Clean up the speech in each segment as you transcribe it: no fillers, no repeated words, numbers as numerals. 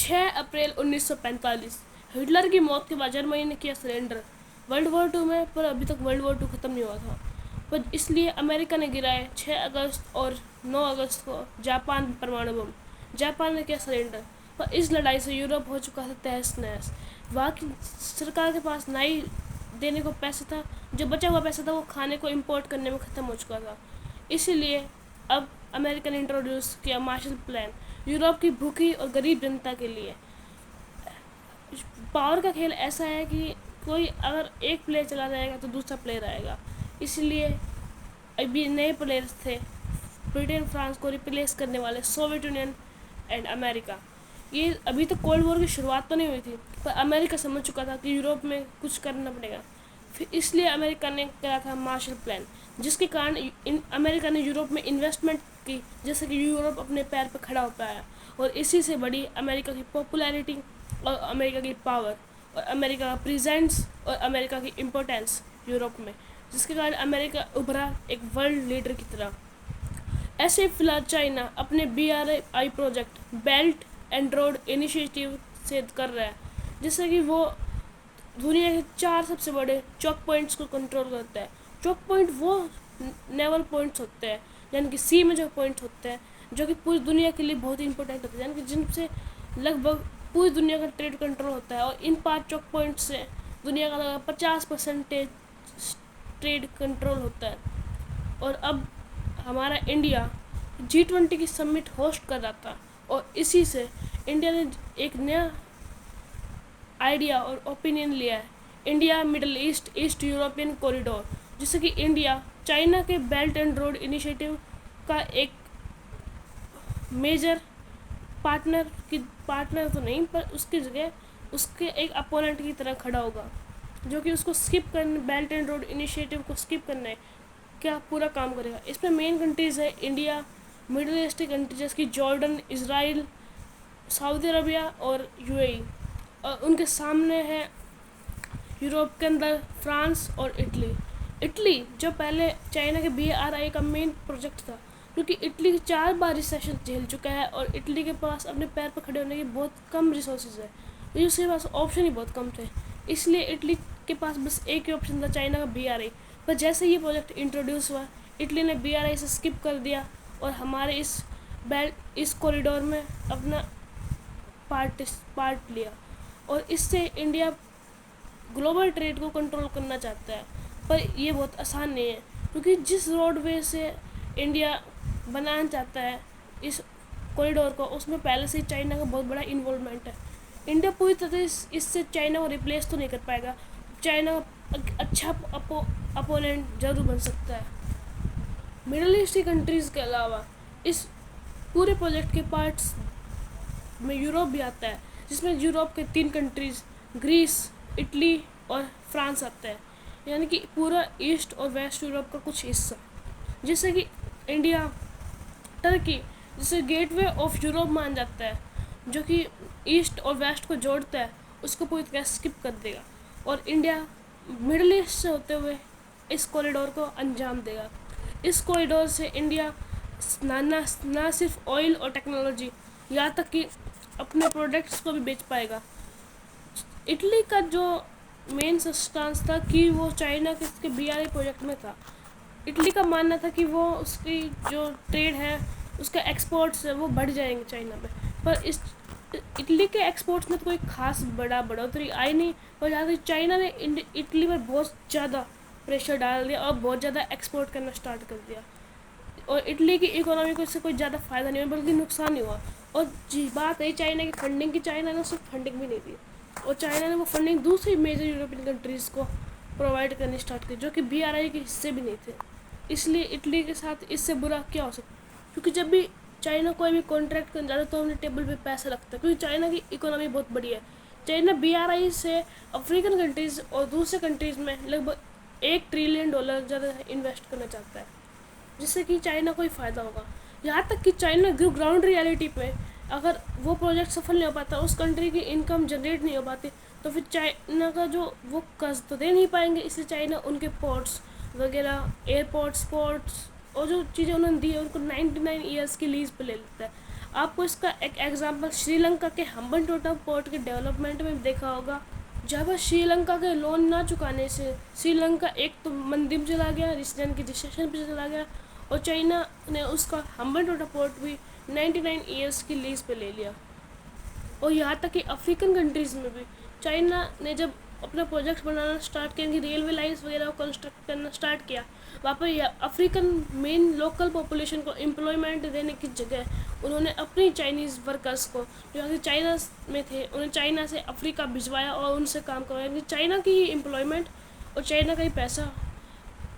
6 अप्रैल 1945 Hitler की मौत के बाद जर्मनी ने किया सरेंडर वर्ल्ड वॉर टू में, पर अभी तक वर्ल्ड वॉर टू ख़त्म नहीं हुआ था। पर इसलिए अमेरिका ने गिराए 6 अगस्त और 9 अगस्त को जापान पर परमाणु बम। जापान ने किया सरेंडर, पर इस लड़ाई से यूरोप हो चुका था तहस नहस। वहाँ की सरकार के पास ना ही देने को पैसा था, जो बचा हुआ पैसा था वो खाने को इम्पोर्ट करने में ख़त्म हो चुका था। इसीलिए अब अमेरिका ने इंट्रोड्यूस किया मार्शल प्लान यूरोप की भूखी और गरीब जनता के लिए। पावर का खेल ऐसा है कि कोई अगर एक प्लेयर चला जाएगा तो दूसरा प्लेयर आएगा। इसलिए अभी नए प्लेयर्स थे ब्रिटेन फ्रांस को रिप्लेस करने वाले, सोवियत यूनियन एंड अमेरिका। ये अभी तो कोल्ड वॉर की शुरुआत तो नहीं हुई थी, पर अमेरिका समझ चुका था कि यूरोप में कुछ करना पड़ेगा। फिर इसलिए अमेरिका ने करा था मार्शल प्लान, जिसके कारण अमेरिका ने यूरोप में इन्वेस्टमेंट की, जैसे कि यूरोप अपने पैर पर खड़ा हो पाया। और इसी से बढ़ी अमेरिका की पॉपुलैरिटी और अमेरिका की पावर और अमेरिका का प्रेजेंस और अमेरिका की इम्पोर्टेंस यूरोप में, जिसके कारण अमेरिका उभरा एक वर्ल्ड लीडर की तरह। ऐसे फिलहाल चाइना अपने BRI project belt and road initiative से कर रहा है, जिससे कि वो दुनिया के 4 सबसे बड़े चौक पॉइंट्स को कंट्रोल करता है। चौक पॉइंट वो नेवल पॉइंट्स होते हैं, यानी कि सी में जो पॉइंट्स होते हैं, जो कि पूरी दुनिया के लिए बहुत ही इंपॉर्टेंट होते हैं, यानी कि जिनसे लगभग पूरी दुनिया का ट्रेड कंट्रोल होता है। और इन 5 चौक पॉइंट से दुनिया का लगभग 50% ट्रेड कंट्रोल होता है। और अब हमारा इंडिया G20 की समिट होस्ट कर रहा था, और इसी से इंडिया ने एक नया आइडिया और ओपिनियन लिया है, India middle east east European corridor, जिससे कि इंडिया चाइना के बेल्ट एंड रोड इनिशिएटिव का एक मेजर पार्टनर तो नहीं, पर उसकी जगह उसके एक अपोनेंट की तरह खड़ा होगा, जो कि उसको स्किप करने, बेल्ट एंड रोड इनिशिएटिव को स्किप करना है क्या पूरा काम करेगा। इसमें मेन कंट्रीज़ है इंडिया, मिडिल ईस्ट की कंट्रीज जैसे कि जॉर्डन, इसराइल, सऊदी अरबिया और UAE, और उनके सामने है यूरोप के अंदर फ्रांस और इटली जो पहले चाइना के BRI का मेन प्रोजेक्ट था, क्योंकि इटली 4 बार रिसेशन झेल चुका है और इटली के पास अपने पैर पर खड़े होने के बहुत कम रिसोर्सेज है, तो उसके पास ऑप्शन ही बहुत कम थे। इसलिए इटली के पास बस एक ही ऑप्शन था, चाइना का BRI। पर जैसे ये प्रोजेक्ट इंट्रोड्यूस हुआ, इटली ने BRI से स्किप कर दिया और हमारे इस कॉरिडोर में अपना पार्ट लिया, और इससे इंडिया ग्लोबल ट्रेड को कंट्रोल करना चाहता है। पर ये बहुत आसान नहीं है, क्योंकि जिस रोडवे से इंडिया बनाना चाहता है इस कॉरिडोर को, उसमें पहले से ही चाइना का बहुत बड़ा इन्वॉल्वमेंट है। इंडिया पूरी तरह इससे चाइना को रिप्लेस तो नहीं कर पाएगा, चाइना अच्छा अपोनेंट जरूर बन सकता है। मिडिल ईस्ट की कंट्रीज़ के अलावा इस पूरे प्रोजेक्ट के पार्ट्स में यूरोप भी आता है, जिसमें यूरोप के 3 कंट्रीज़ ग्रीस, इटली और फ्रांस आता है, यानी कि पूरा ईस्ट और वेस्ट यूरोप का कुछ हिस्सा, जिससे कि इंडिया टर्की, जिसे गेटवे ऑफ यूरोप मान जाता है, जो कि ईस्ट और वेस्ट को जोड़ता है, उसको पूरी तरह स्किप कर देगा, और इंडिया मिडिल ईस्ट से होते हुए इस कॉरिडोर को अंजाम देगा। इस कॉरिडोर से इंडिया ना सिर्फ ऑयल और टेक्नोलॉजी, यहाँ तक कि अपने प्रोडक्ट्स को भी बेच पाएगा। इटली का जो मेन स्टांस था कि वो चाइना के BRI प्रोजेक्ट में था। इटली का मानना था कि वो उसकी जो ट्रेड है, उसका एक्सपोर्ट्स है, वो बढ़ जाएंगे चाइना में। पर इस इटली के एक्सपोर्ट्स में तो कोई खास बढ़ोतरी आई नहीं, और ज़्यादा चाइना ने इटली पर बहुत ज़्यादा प्रेशर डाल दिया और बहुत ज़्यादा एक्सपोर्ट करना स्टार्ट कर दिया, और इटली की इकोनॉमी को इससे कोई ज़्यादा फ़ायदा नहीं हुआ, बल्कि नुकसान ही हुआ। और जी बात है चाइना की फंडिंग की, चाइना ने सिर्फ फंडिंग भी नहीं दी, और चाइना ने वो फंडिंग दूसरी मेजर यूरोपियन कंट्रीज़ को प्रोवाइड करनी स्टार्ट की, जो कि BRI के हिस्से भी नहीं थे। इसलिए इटली के साथ इससे बुरा क्या हो सकता, क्योंकि जब भी चाइना कोई भी कॉन्ट्रैक्ट करने जाता है तो हमने टेबल पे पैसा रखता है, क्योंकि चाइना की इकोनॉमी बहुत बड़ी है। चाइना BRI से अफ्रीकन कंट्रीज़ और दूसरे कंट्रीज़ में लगभग $1 ट्रिलियन ज़्यादा इन्वेस्ट करना चाहता है, जिससे कि चाइना को ही फ़ायदा होगा। यहाँ तक कि चाइना ग्राउंड रियलिटी पे अगर वो प्रोजेक्ट सफल नहीं हो पाता, उस कंट्री की इनकम जनरेट नहीं हो पाती, तो फिर चाइना का जो वो कर्ज तो दे नहीं पाएंगे। इसलिए चाइना उनके पोर्ट्स वगैरह, एयरपोर्ट्स, पोर्ट्स और जो चीज़ें उन्होंने दी है, उनको 99 ईयर्स की लीज पे ले लेता है। आपको इसका एक एग्जांपल श्रीलंका के हम्बनटोटा पोर्ट के डेवलपमेंट में देखा होगा, जहाँ पर श्रीलंका के लोन ना चुकाने से श्रीलंका एक तो मंदी में चला गया, रिसेशन की रिसेशन पे चला गया, और चाइना ने उसका हम्बनटोटा पोर्ट भी 99 ईयर्स की लीज पे ले लिया। और यहाँ तक कि अफ्रीकन कंट्रीज़ में भी चाइना ने जब अपना प्रोजेक्ट बनाना स्टार्ट किया, कि रेलवे लाइन्स वगैरह को कंस्ट्रक्ट करना स्टार्ट किया, वहाँ पर अफ्रीकन मेन लोकल पॉपुलेशन को एम्प्लॉयमेंट देने की जगह उन्होंने अपनी चाइनीज़ वर्कर्स को जो कि चाइना में थे, उन्हें चाइना से अफ्रीका भिजवाया और उनसे काम करवाया। चाइना की ही एम्प्लॉयमेंट और चाइना का ही पैसा।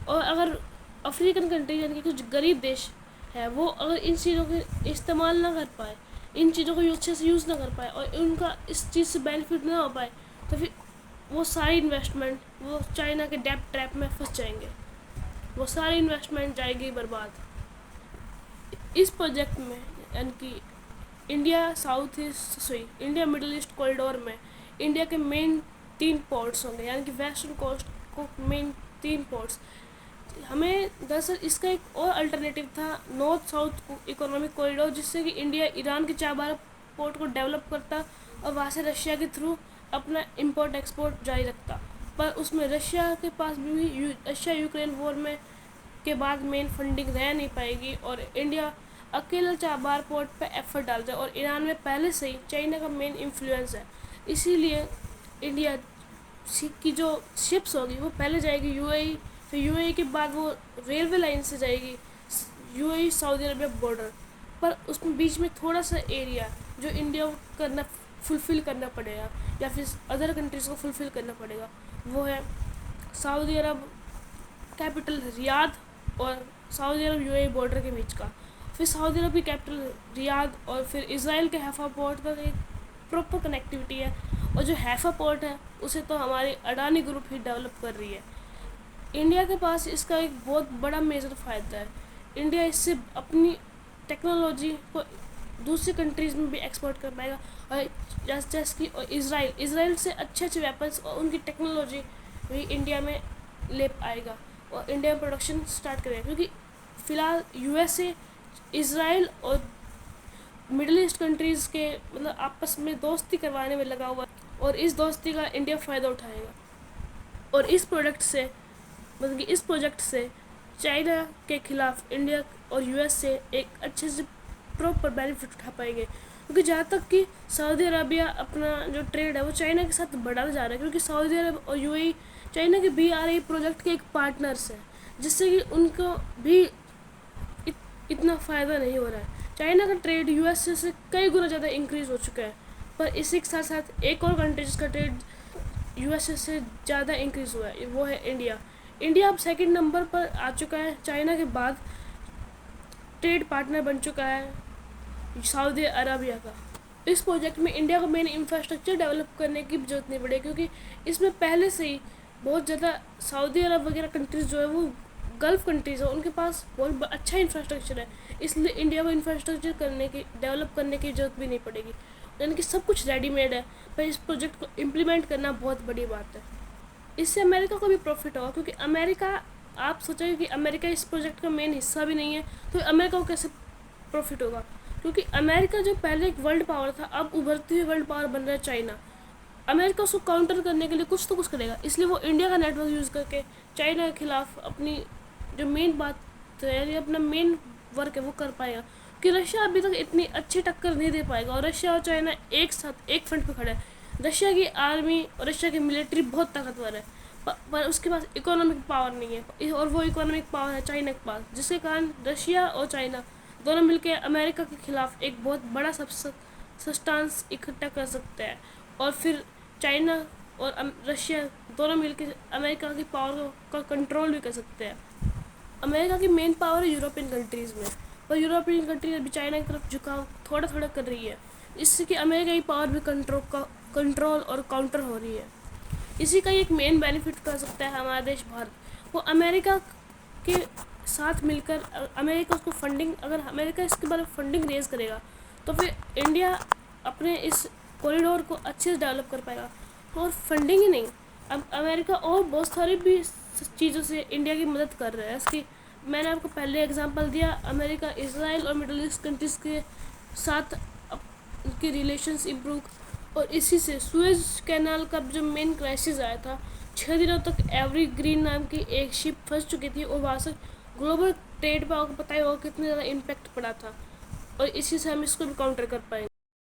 और अगर अफ्रीकन कंट्री यानी कि कुछ गरीब देश है, वो अगर इन चीज़ों के इस्तेमाल ना कर पाए, इन चीज़ों को अच्छे से यूज़ ना कर पाए और उनका इस चीज़ से बेनिफिट ना हो पाए, तो फिर वो सारी इन्वेस्टमेंट वो चाइना के डेब्ट ट्रैप में फंस जाएंगे, वो सारी इन्वेस्टमेंट जाएगी बर्बाद। इस प्रोजेक्ट में यानी कि इंडिया मिडिल ईस्ट कॉरिडोर में इंडिया के मेन 3 पोर्ट्स होंगे, यानी कि वेस्टर्न कोस्ट को मेन 3 पोर्ट्स। हमें दरअसल इसका एक और अल्टरनेटिव था नॉर्थ साउथ इकोनॉमिक कॉरिडोर, जिससे कि इंडिया ईरान के चाबार पोर्ट को डेवलप करता और वहाँ से रशिया के थ्रू अपना इंपोर्ट एक्सपोर्ट जारी रखता। पर उसमें रशिया के पास भी रशिया यूक्रेन वॉर में के बाद मेन फंडिंग रह नहीं पाएगी और इंडिया अकेला चाबार पोर्ट पे एफर्ट डालता है। और ईरान में पहले से ही चाइना का मेन इन्फ्लुएंस है, इसीलिए इंडिया की जो शिप्स होगी वो पहले जाएगी यूएई, फिर यूएई के बाद वो रेलवे लाइन से जाएगी यूएई सऊदी अरबिया बॉर्डर पर। उसमें बीच में थोड़ा सा एरिया जो इंडिया को फुलफ़िल करना पड़ेगा या फिर अदर कंट्रीज़ को फुलफ़िल करना पड़ेगा, वो है सऊदी अरब कैपिटल रियाद और सऊदी अरब यूएई बॉर्डर के बीच का, फिर सऊदी अरब की कैपिटल रियाद और फिर इज़राइल के हैफा पोर्ट तक एक प्रॉपर कनेक्टिविटी है। और जो हैफा पोर्ट है उसे तो हमारी अडानी ग्रुप ही डेवलप कर रही है। इंडिया के पास इसका एक बहुत बड़ा मेजर फ़ायदा है, इंडिया इससे अपनी टेक्नोलॉजी को दूसरी कंट्रीज़ में भी एक्सपोर्ट कर पाएगा। और जैसे कि इसराइल से अच्छे अच्छे वेपन्स और उनकी टेक्नोलॉजी भी इंडिया में ले आएगा और इंडिया में प्रोडक्शन स्टार्ट करेगा, क्योंकि फ़िलहाल यूएसए इसराइल और मिडिल ईस्ट कंट्रीज़ के मतलब आपस में दोस्ती करवाने में लगा हुआ है और इस दोस्ती का इंडिया फ़ायदा उठाएगा। और इस प्रोजेक्ट से चाइना के खिलाफ इंडिया और यूएस से एक अच्छे से प्रॉपर बेनिफिट उठा पाएंगे, क्योंकि जहाँ तक कि सऊदी अरबिया अपना जो ट्रेड है वो चाइना के साथ बढ़ाता जा रहा है, क्योंकि सऊदी अरब और यूएई चाइना के BRI प्रोजेक्ट के एक पार्टनर्स हैं, जिससे कि उनको भी इतना फ़ायदा नहीं हो रहा है। चाइना का ट्रेड यूएस से कई गुना ज़्यादा इंक्रीज़ हो चुका है, पर इसी के साथ साथ एक और कंट्री जिसका ट्रेड यूएस से ज़्यादा इंक्रीज़ हुआ है वो है इंडिया। इंडिया अब सेकंड नंबर पर आ चुका है, चाइना के बाद ट्रेड पार्टनर बन चुका है सऊदी अरबिया का। इस प्रोजेक्ट में इंडिया को मेन इंफ्रास्ट्रक्चर डेवलप करने की जरूरत नहीं पड़ेगी, क्योंकि इसमें पहले से ही बहुत ज़्यादा सऊदी अरब वगैरह कंट्रीज़ जो है वो गल्फ़ कंट्रीज़ है, उनके पास बहुत अच्छा इंफ्रास्ट्रक्चर है, इसलिए इंडिया को इंफ्रास्ट्रक्चर डेवलप करने की ज़रूरत भी नहीं पड़ेगी, यानी कि सब कुछ रेडीमेड है। पर इस प्रोजेक्ट को इम्प्लीमेंट करना बहुत बड़ी बात है। इससे अमेरिका को भी प्रॉफिट होगा, क्योंकि अमेरिका, आप सोचेंगे कि अमेरिका इस प्रोजेक्ट का मेन हिस्सा भी नहीं है, तो अमेरिका को कैसे प्रॉफिट होगा? क्योंकि अमेरिका जो पहले एक वर्ल्ड पावर था, अब उभरती हुई वर्ल्ड पावर बन रहा है चाइना। अमेरिका उसको काउंटर करने के लिए कुछ तो कुछ करेगा, इसलिए वो इंडिया का नेटवर्क यूज़ करके चाइना के खिलाफ अपनी जो मेन बात है यानी अपना मेन वर्क है वो कर पाएगा, कि रशिया अभी तक इतनी अच्छी टक्कर नहीं दे पाएगा। और रशिया और चाइना एक साथ एक फ्रंट पे खड़े हैं। रशिया की आर्मी और रशिया की मिलिट्री बहुत ताकतवर है, पर उसके पास इकोनॉमिक पावर नहीं है, और वो इकोनॉमिक पावर है चाइना के पास, जिसके कारण रशिया और चाइना दोनों मिलकर अमेरिका के खिलाफ एक बहुत बड़ा सब्सटेंस इकट्ठा कर सकते हैं, और फिर चाइना और रशिया दोनों मिलकर अमेरिका की पावर का कंट्रोल भी कर सकते हैं। अमेरिका की मेन पावर है यूरोपियन कंट्रीज़ में, पर यूरोपियन कंट्रीज अभी चाइना की तरफ झुकाव थोड़ा थोड़ा कर रही है, इससे कि अमेरिका की पावर भी कंट्रोल और काउंटर हो रही है। इसी का एक मेन बेनिफिट कर सकता है हमारा देश भारत, वो अमेरिका के साथ मिलकर अमेरिका उसको फंडिंग, अगर अमेरिका इसके बारे में फंडिंग रेज करेगा तो फिर इंडिया अपने इस कॉरिडोर को अच्छे से डेवलप कर पाएगा। और फंडिंग ही नहीं, अब अमेरिका और बहुत सारी भी चीज़ों से इंडिया की मदद कर रहा है। इसकी मैंने आपको पहले एग्जांपल दिया, अमेरिका इसराइल और मिडिल ईस्ट कंट्रीज़ के साथ उनके रिलेशंस इम्प्रूव। और इसी से सुएज कैनाल का जो मेन क्राइसिस आया था, 6 दिनों तक एवरी ग्रीन नाम की एक शिप फंस चुकी थी और वहाँ से ग्लोबल ट्रेड पर आपको पता ही होगा कितने ज़्यादा इम्पैक्ट पड़ा था। और इसी से हम इसको भी काउंटर कर पाएंगे।